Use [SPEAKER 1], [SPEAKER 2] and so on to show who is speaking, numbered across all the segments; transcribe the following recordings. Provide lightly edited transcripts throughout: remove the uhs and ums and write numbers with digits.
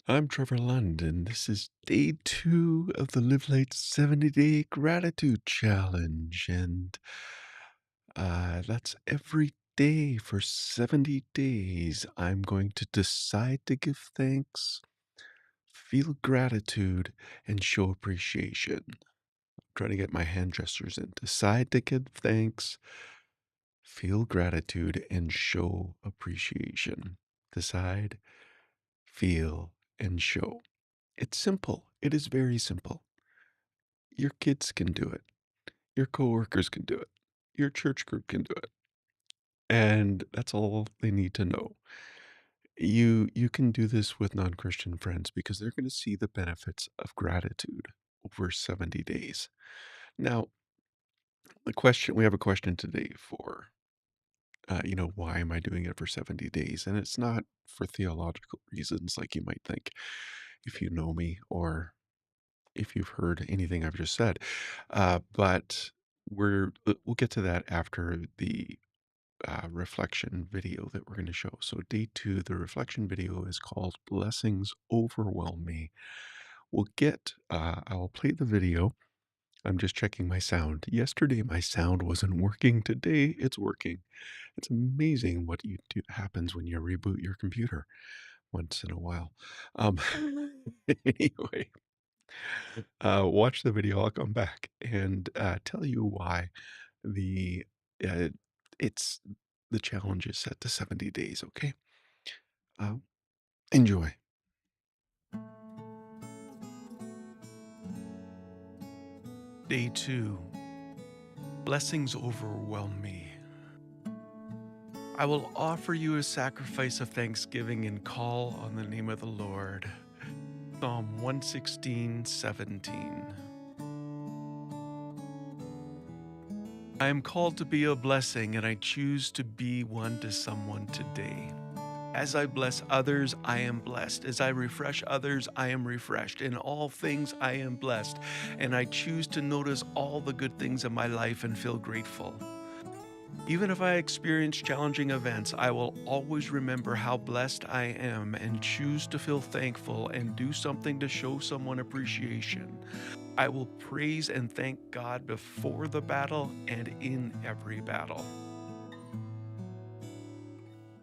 [SPEAKER 1] I'm Trevor Lund, and this is day 2 of the Live Light 70-day gratitude challenge. And that's every day for 70 days. I'm going to decide to give thanks, feel gratitude, and show appreciation. Try to get my hand gestures in. Decide to give thanks, feel gratitude, and show appreciation. Decide, feel, and show. It's simple. It is very simple. Your kids can do it. Your coworkers can do it. Your church group can do it. And that's all they need to know. You can do this with non-Christian friends because they're going to see the benefits of gratitude over 70 days. Now, we have a question today for why am I doing it for 70 days? And it's not for theological reasons like you might think if you know me or if you've heard anything I've just said. But we'll get to that after the reflection video that we're going to show. So day 2, the reflection video is called Blessings Overwhelm Me. I will play the video. I'm just checking my sound. Yesterday, my sound wasn't working. Today, it's working. It's amazing what happens when you reboot your computer once in a while. Um, anyway, watch the video. I'll come back and tell you why the uh, it's the challenge is set to 70 days. Okay, uh, enjoy. Day 2. Blessings overwhelm me. I will offer you a sacrifice of thanksgiving and call on the name of the Lord. Psalm 116:17. I am called to be a blessing, and I choose to be one to someone today. As I bless others, I am blessed. As I refresh others, I am refreshed. In all things, I am blessed. And I choose to notice all the good things in my life and feel grateful. Even if I experience challenging events, I will always remember how blessed I am and choose to feel thankful and do something to show someone appreciation. I will praise and thank God before the battle and in every battle.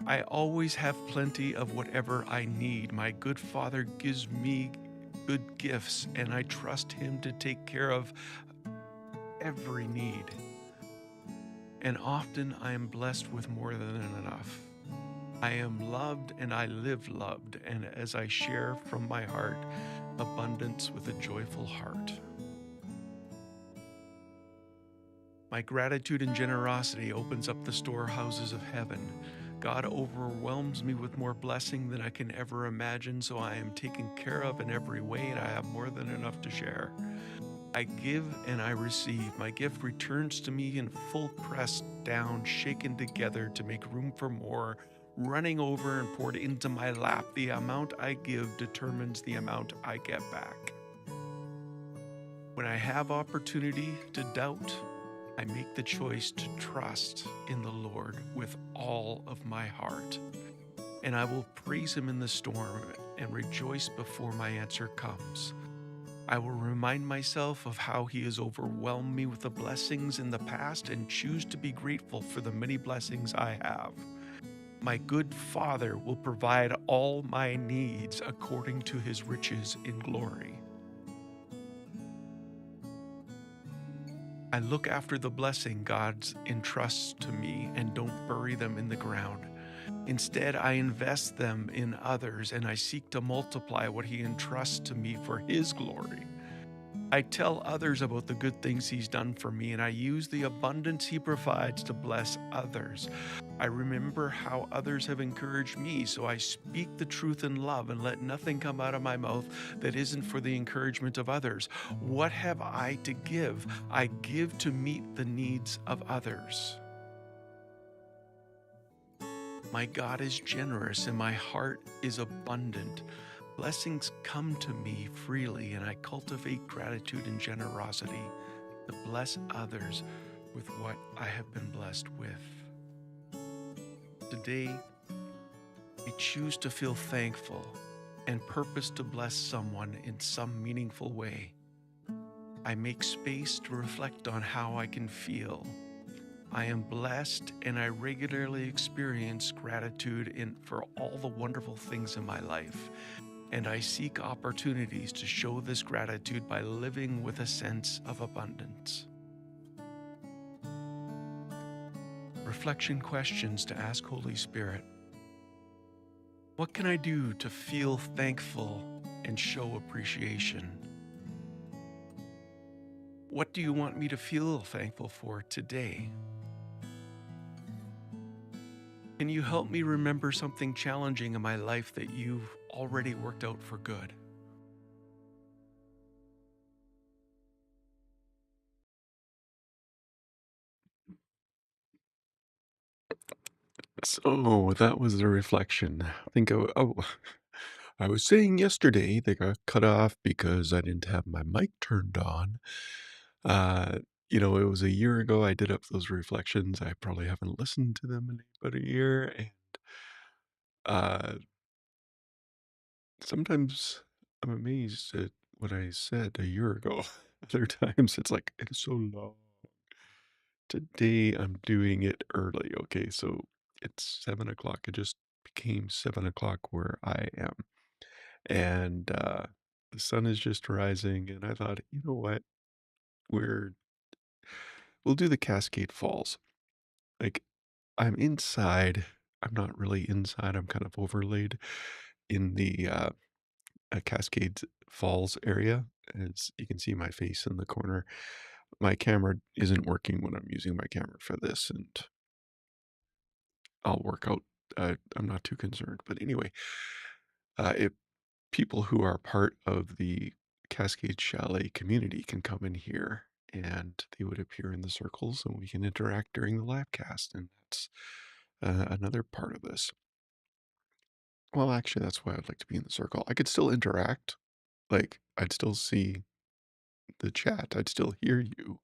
[SPEAKER 1] I always have plenty of whatever I need. My good Father gives me good gifts, and I trust Him to take care of every need. And often I am blessed with more than enough. I am loved and I live loved, and as I share from my heart, abundance with a joyful heart. My gratitude and generosity opens up the storehouses of heaven. God overwhelms me with more blessing than I can ever imagine, so I am taken care of in every way and I have more than enough to share. I give and I receive. My gift returns to me in full, pressed down, shaken together to make room for more, running over and poured into my lap. The amount I give determines the amount I get back. When I have opportunity to doubt, I make the choice to trust in the Lord with all of my heart. And I will praise Him in the storm and rejoice before my answer comes. I will remind myself of how He has overwhelmed me with the blessings in the past and choose to be grateful for the many blessings I have. My good Father will provide all my needs according to His riches in glory. I look after the blessing God entrusts to me and don't bury them in the ground. Instead, I invest them in others and I seek to multiply what He entrusts to me for His glory. I tell others about the good things He's done for me, and I use the abundance He provides to bless others. I remember how others have encouraged me, so I speak the truth in love and let nothing come out of my mouth that isn't for the encouragement of others. What have I to give? I give to meet the needs of others. My God is generous and my heart is abundant. Blessings come to me freely, and I cultivate gratitude and generosity to bless others with what I have been blessed with. Today, I choose to feel thankful and purpose to bless someone in some meaningful way. I make space to reflect on how I can feel. I am blessed and I regularly experience gratitude for all the wonderful things in my life. And I seek opportunities to show this gratitude by living with a sense of abundance. Reflection questions to ask Holy Spirit. What can I do to feel thankful and show appreciation? What do you want me to feel thankful for today? Can you help me remember something challenging in my life that you've already worked out for good? So that was the reflection. I think I was saying yesterday they got cut off because I didn't have my mic turned on. Uh, it was a year ago I did up those reflections. I probably haven't listened to them in about a year, and uh, sometimes I'm amazed at what I said a year ago. Other times it's like it's so long. Today I'm doing it early. Okay, so it's 7 o'clock. It just became 7 o'clock where I am. And the sun is just rising. And I thought, you know what? We're we'll do the Cascade Falls. Like I'm inside. I'm not really inside. I'm kind of overlaid in the Cascade Falls area. As you can see my face in the corner. My camera isn't working when I'm using my camera for this, and I'll work out. I'm not too concerned. But anyway, if people who are part of the Cascade Chalet community can come in here and they would appear in the circles and we can interact during the live cast. And that's another part of this. Well, actually, that's why I'd like to be in the circle. I could still interact. Like, I'd still see the chat. I'd still hear you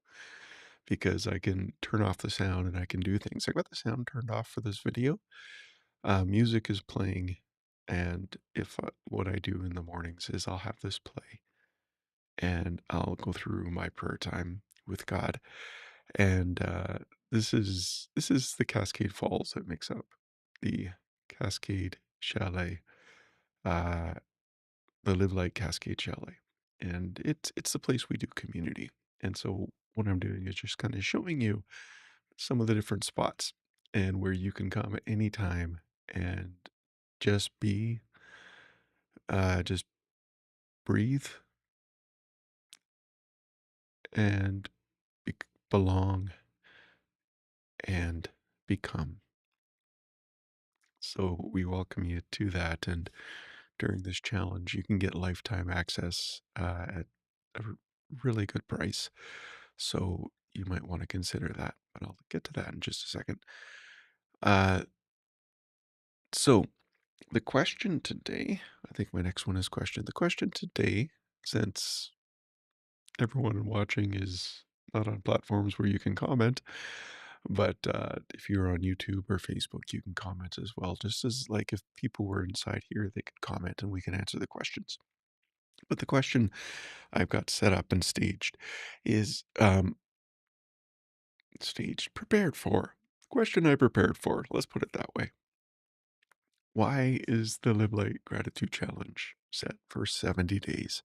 [SPEAKER 1] because I can turn off the sound and I can do things. I got the sound turned off for this video. Music is playing, and if what I do in the mornings is I'll have this play, and I'll go through my prayer time with God, and this is the Cascade Falls that makes up the Cascade Chalet, uh, the Live Like Cascade Chalet, and it's the place we do community, and so what I'm doing is just kind of showing you some of the different spots and where you can come at any time and just be just breathe and be- belong and become. So we welcome you to that. And during this challenge, you can get lifetime access at a really good price. So you might want to consider that, but I'll get to that in just a second. Uh, so the question today, I think my next one is question. The question today, since everyone watching is not on platforms where you can comment, but if you're on YouTube or Facebook, you can comment as well. Just as like if people were inside here, they could comment and we can answer the questions. But the question I've got set up and staged is staged, prepared for. Question I prepared for. Let's put it that way. Why is the Live Light Gratitude Challenge set for 70 days?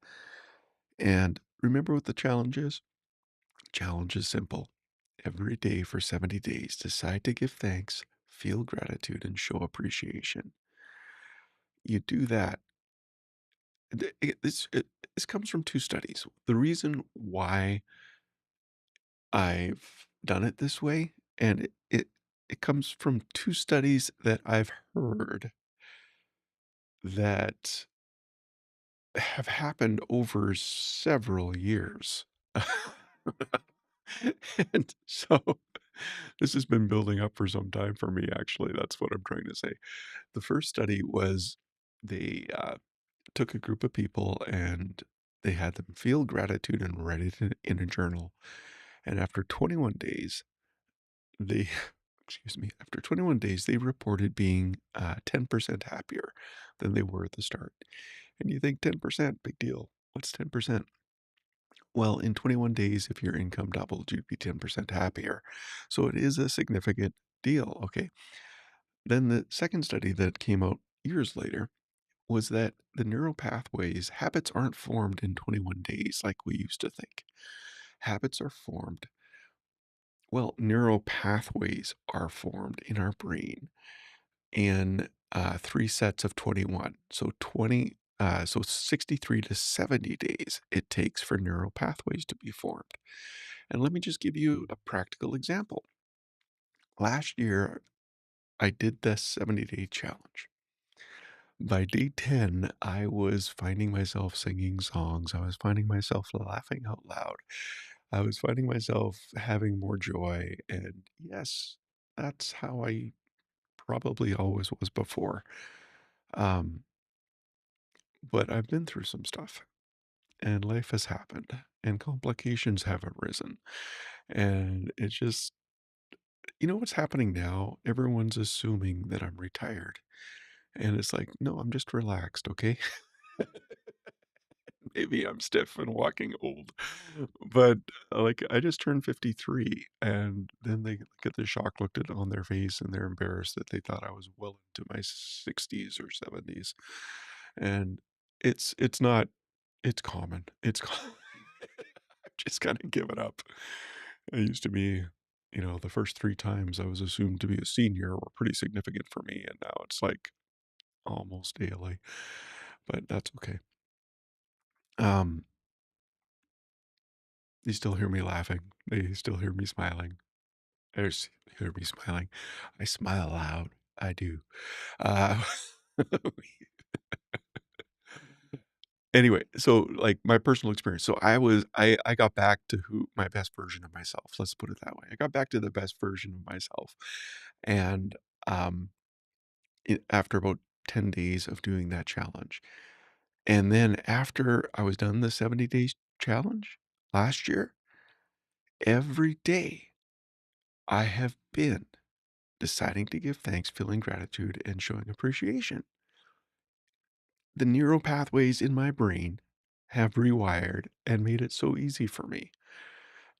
[SPEAKER 1] And remember what the challenge is? Challenge is simple. Every day for 70 days, decide to give thanks, feel gratitude, and show appreciation. You do that. This comes from two studies. The reason why I've done it this way, and it comes from two studies that I've heard that have happened over several years. And so this has been building up for some time for me, actually. That's what I'm trying to say. The first study was they took a group of people and they had them feel gratitude and write it in a journal. And after 21 days, they, excuse me, after 21 days, they reported being 10% happier than they were at the start. And you think 10%, big deal. What's 10%? Well, in 21 days, if your income doubled, you'd be 10% happier. So it is a significant deal. Okay. Then the second study that came out years later was that the neural pathways, habits aren't formed in 21 days like we used to think. Habits are formed, well, neural pathways are formed in our brain in three sets of 21. So 63 to 70 days it takes for neural pathways to be formed. And let me just give you a practical example. Last year, I did the 70-day challenge. By day 10, I was finding myself singing songs. I was finding myself laughing out loud. I was finding myself having more joy. And yes, that's how I probably always was before. Um, but I've been through some stuff and life has happened and complications have arisen. And it's just, what's happening now? Everyone's assuming that I'm retired. And it's like, no, I'm just relaxed, okay? Maybe I'm stiff and walking old, but, like, I just turned 53, and then they get the shock looked at on their face, and they're embarrassed that they thought I was well into my 60s or 70s, and it's not it's common. It's co I've just kinda given up. I used to be the first 3 times I was assumed to be a senior were pretty significant for me, and now it's, like, almost daily, but that's okay. Um They still hear me laughing. They still hear me smiling. Or hear me smiling. I smile loud. I do. Uh, anyway, so like my personal experience. So I got back to who my best version of myself. Let's put it that way. I got back to the best version of myself, and um, after about 10 days of doing that challenge, and then after I was done the 70 days challenge last year, every day I have been deciding to give thanks, feeling gratitude, and showing appreciation. The neural pathways in my brain have rewired and made it so easy for me.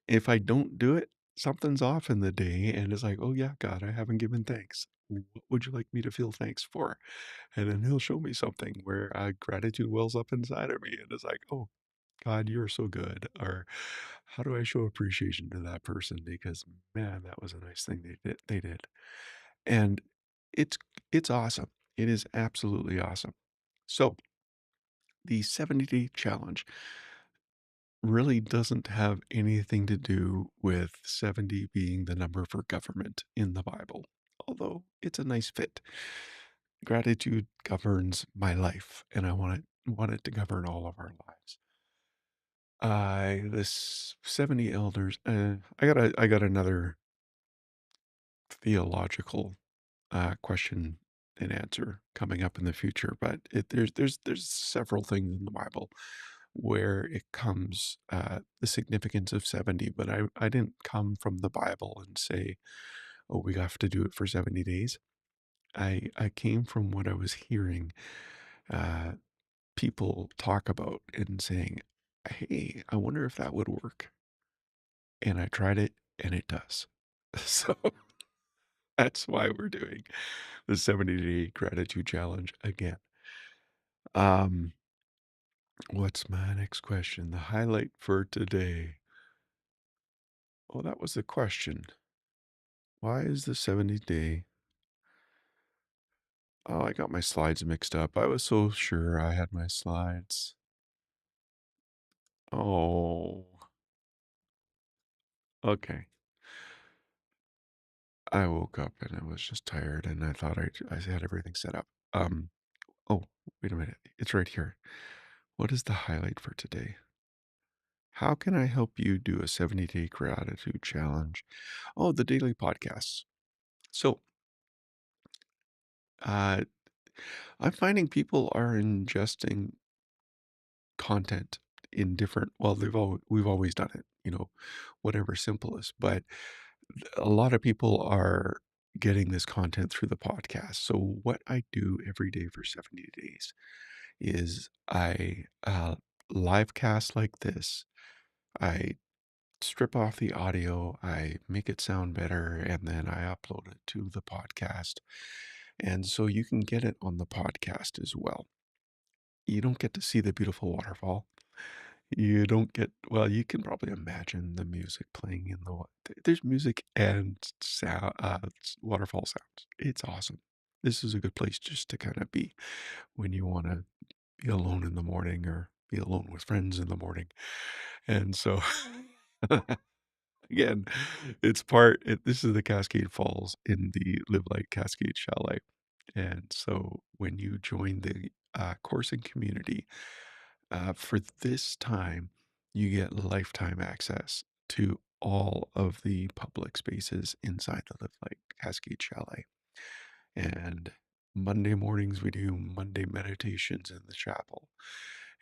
[SPEAKER 1] If I don't do it, something's off in the day, and it's like, oh, yeah, God, I haven't given thanks. What would you like me to feel thanks for? And then he'll show me something where gratitude wells up inside of me, and it's like, oh, God, you're so good. Or how do I show appreciation to that person? Because man, that was a nice thing they did. And it's it's awesome. It is absolutely awesome. So, the 70-day challenge really doesn't have anything to do with 70 being the number for government in the Bible, although it's a nice fit. Gratitude governs my life, and I want it to govern all of our lives. This 70 elders, I got another theological question and answer coming up in the future, but there's several things in the Bible where it comes the significance of 70, but I didn't come from the Bible and say, oh, we have to do it for 70 days. I came from what I was hearing uh, people talk about and saying, hey, I wonder if that would work. And I tried it and it does. So that's why we're doing the 70-day gratitude challenge again. Um, what's my next question? The highlight for today. Oh, that was the question. Why is the 70-day? Oh, I got my slides mixed up. I was so sure I had my slides. Oh, okay. I woke up and I was just tired and I thought I had everything set up. Oh, wait a minute. It's right here. What is the highlight for today? How can I help you do a 70-day gratitude challenge? Oh, the daily podcasts. So, uh, I'm finding people are ingesting content in different, well, we've always done it, whatever simplest, but a lot of people are getting this content through the podcast. So, what I do every day for 70 days is I live cast like this. I strip off the audio, I make it sound better, and then I upload it to the podcast. And so you can get it on the podcast as well. You don't get to see the beautiful waterfall. You don't get, well, you can probably imagine the music playing in the there's music and sound, waterfall sounds. It's awesome. This is a good place just to kind of be when you want to be alone in the morning or be alone with friends in the morning. And so again, this is the Cascade Falls in the Live Light Cascade Chalet. And so when you join the coursing community, for this time, you get lifetime access to all of the public spaces inside the Live Light Cascade Chalet. And Monday mornings, we do Monday meditations in the chapel.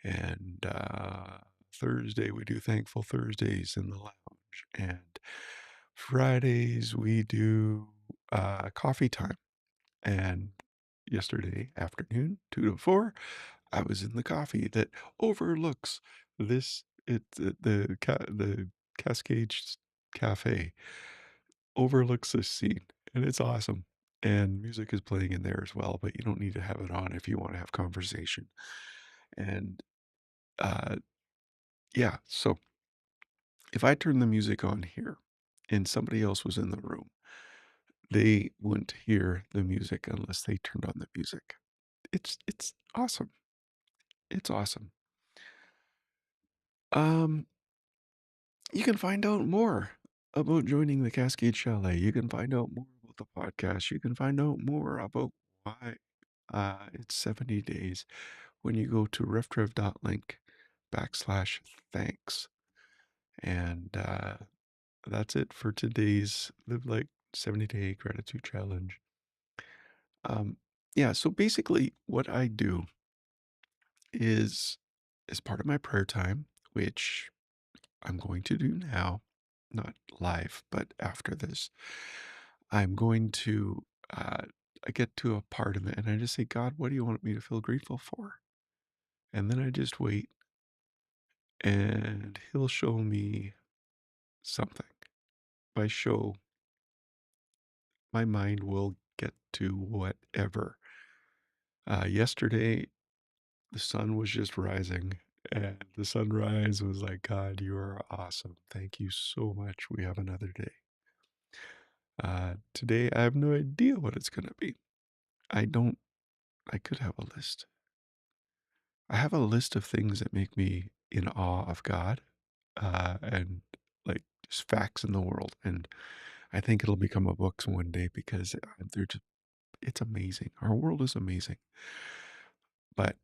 [SPEAKER 1] And Thursday, we do Thankful Thursdays in the lounge. And Fridays, we do coffee time. And yesterday afternoon, 2 to 4, I was in the coffee that overlooks the Cascade Cafe overlooks this scene, and it's awesome. And music is playing in there as well, but you don't need to have it on if you want to have conversation. And uh, yeah, so if I turn the music on here and somebody else was in the room, they wouldn't hear the music unless they turned on the music. It's awesome. It's awesome. Um, you can find out more about joining the Cascade Chalet. You can find out more about the podcast. You can find out more about why it's 70 days when you go to riftrev.link/thanks. And that's it for today's Live Like 70-Day Gratitude Challenge. Um, yeah, so basically what I do is as part of my prayer time, which I'm going to do now, not live, but after this, I'm going to, I get to a part of it and I just say, God, what do you want me to feel grateful for? And then I just wait and He'll show me something. By show, my mind will get to whatever. Yesterday, the sun was just rising. And the sunrise was like, God, you are awesome. Thank you so much. We have another day. Today, I have no idea what it's going to be. I don't, I could have a list. I have a list of things that make me in awe of God, and like just facts in the world. And I think it'll become a book one day because it's amazing. Our world is amazing. But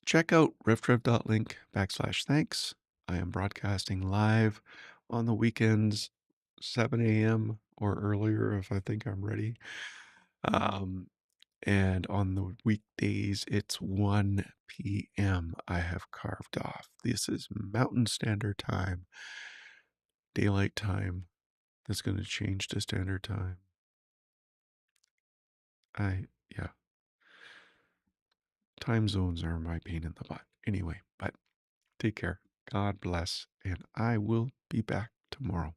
[SPEAKER 1] check out riftrev.link/thanks. I am broadcasting live on the weekends, 7 a.m. or earlier if I think I'm ready. And on the weekdays, it's 1 p.m. I have carved off. This is Mountain Standard Time, daylight time. That's going to change to standard time. Yeah. Time zones are my pain in the butt. Anyway, but take care. God bless. And I will be back tomorrow.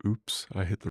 [SPEAKER 1] Oops, I hit the